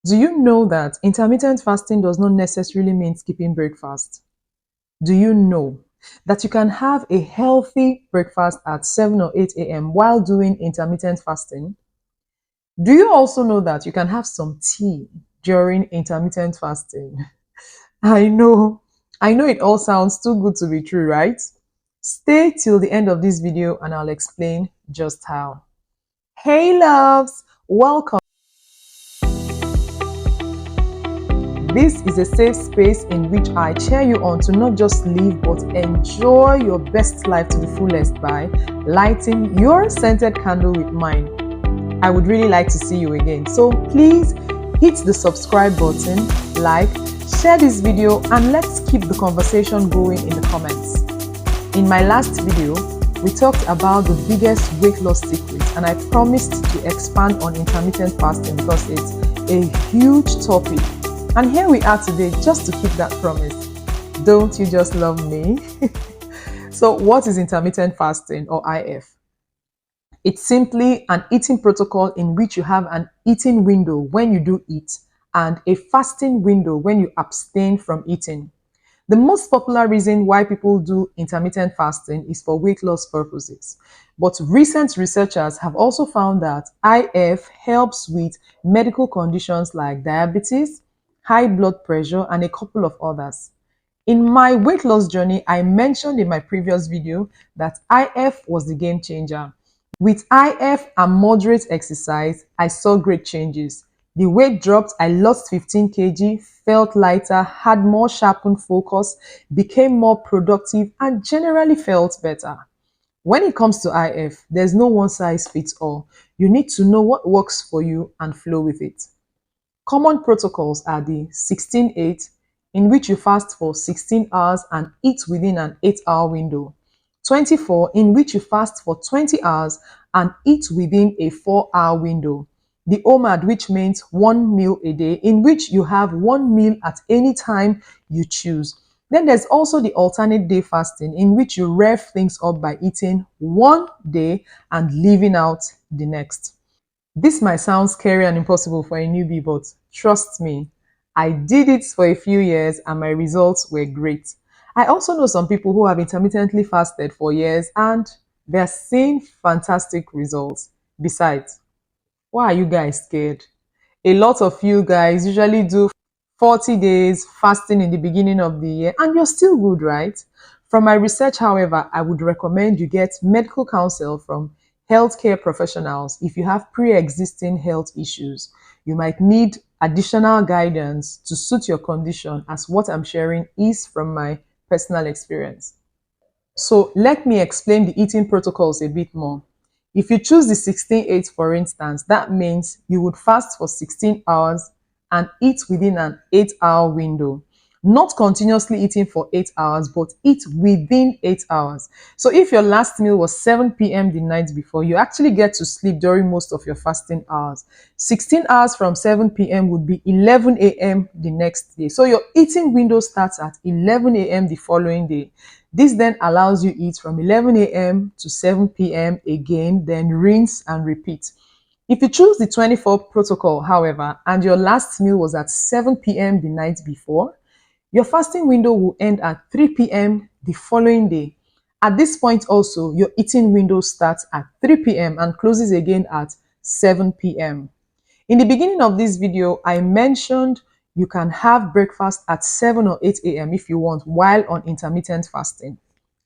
Do you know that intermittent fasting does not necessarily mean skipping breakfast? Do you know that you can have a healthy breakfast at 7 or 8 a.m. while doing intermittent fasting? Do you also know that you can have some tea during intermittent fasting? I know, I know it all sounds too good to be true, right? Stay till the end of this video and I'll explain just how. Hey loves, welcome. This is a safe space in which I cheer you on to not just live but enjoy your best life to the fullest by lighting your scented candle with mine. I would really like to see you again. So please hit the subscribe button, like, share this video, and let's keep the conversation going in the comments. In my last video, we talked about the biggest weight loss secrets, and I promised to expand on intermittent fasting because it's a huge topic. And here we are today just to keep that promise. Don't you just love me? So what is intermittent fasting or IF? It's simply an eating protocol in which you have an eating window when you do eat and a fasting window when you abstain from eating. The most popular reason why people do intermittent fasting is for weight loss purposes. But recent researchers have also found that IF helps with medical conditions like diabetes, high blood pressure, and a couple of others. In my weight loss journey, I mentioned in my previous video that IF was the game changer. With IF and moderate exercise, I saw great changes. The weight dropped, I lost 15 kg, felt lighter, had more sharpened focus, became more productive, and generally felt better. When it comes to IF, there's no one size fits all. You need to know what works for you and flow with it. Common protocols are the 16-8, in which you fast for 16 hours and eat within an 8-hour window. 24, in which you fast for 20 hours and eat within a 4-hour window. The OMAD, which means one meal a day, in which you have one meal at any time you choose. Then there's also the alternate day fasting, in which you rev things up by eating one day and leaving out the next. This might sound scary and impossible for a newbie, but trust me, I did it for a few years and my results were great. I also know some people who have intermittently fasted for years and they're seeing fantastic results. Besides, why are you guys scared? A lot of you guys usually do 40 days fasting in the beginning of the year and you're still good, right? From my research, however, I would recommend you get medical counsel from healthcare professionals if you have pre-existing health issues. You might need additional guidance to suit your condition, as what I'm sharing is from my personal experience. So let me explain the eating protocols a bit more. If you choose the 16-8, for instance, that means you would fast for 16 hours and eat within an 8-hour window. Not continuously eating for 8 hours, but eat within 8 hours. So if your last meal was 7 p.m. the night before, you actually get to sleep during most of your fasting hours. 16 hours from 7 p.m. would be 11 a.m. the next day. So your eating window starts at 11 a.m. the following day. This then allows you eat from 11 a.m. to 7 p.m. again, then rinse and repeat. If you choose the 24 protocol, however, and your last meal was at 7 p.m. the night before, your fasting window will end at 3 p.m. the following day. At this point also, your eating window starts at 3 p.m. and closes again at 7 p.m. In the beginning of this video, I mentioned you can have breakfast at 7 or 8 a.m. if you want while on intermittent fasting.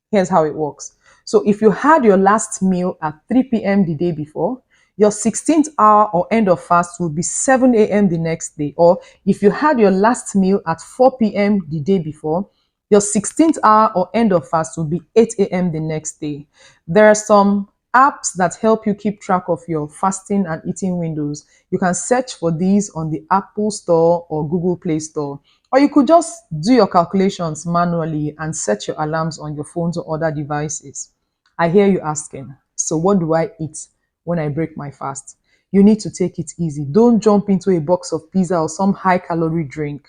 Here's how it works. So if you had your last meal at 3 p.m. the day before, your 16th hour or end of fast will be 7 a.m. the next day. Or if you had your last meal at 4 p.m. the day before, your 16th hour or end of fast will be 8 a.m. the next day. There are some apps that help you keep track of your fasting and eating windows. You can search for these on the Apple Store or Google Play Store. Or you could just do your calculations manually and set your alarms on your phones or other devices. I hear you asking, so what do I eat when I break my fast? You need to take it easy. Don't jump into a box of pizza or some high calorie drink.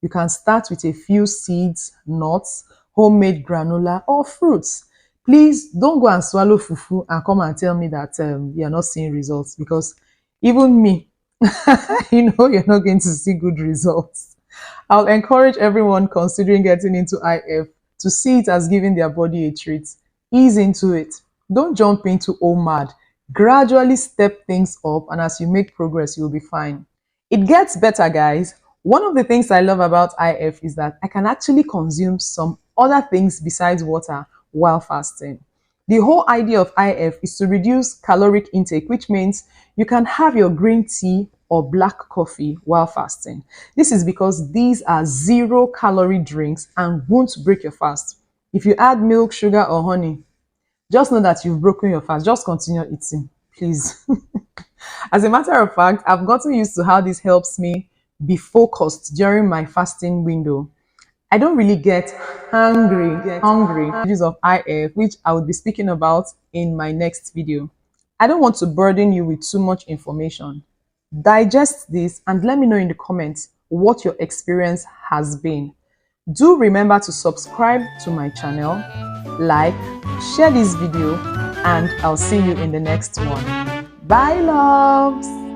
You can start with a few seeds, nuts, homemade granola, or fruits. Please don't go and swallow fufu and come and tell me that you're not seeing results, because even me, you know you're not going to see good results. I'll encourage everyone considering getting into IF to see it as giving their body a treat. Ease into it. Don't jump into oh mad. Gradually step things up, and as you make progress, you'll be fine. It gets better, guys. One of the things I love about IF is that I can actually consume some other things besides water while fasting. The whole idea of IF is to reduce caloric intake, which means you can have your green tea or black coffee while fasting. This is because these are zero calorie drinks and won't break your fast. If you add milk, sugar, or honey, just know that you've broken your fast. Just continue eating, please. As a matter of fact, I've gotten used to how this helps me be focused during my fasting window. I don't really get hungry stages of IF, which I will be speaking about in my next video. I don't want to burden you with too much information. Digest this and let me know in the comments what your experience has been. Do remember to subscribe to my channel, like, share this video, and I'll see you in the next one. Bye, loves!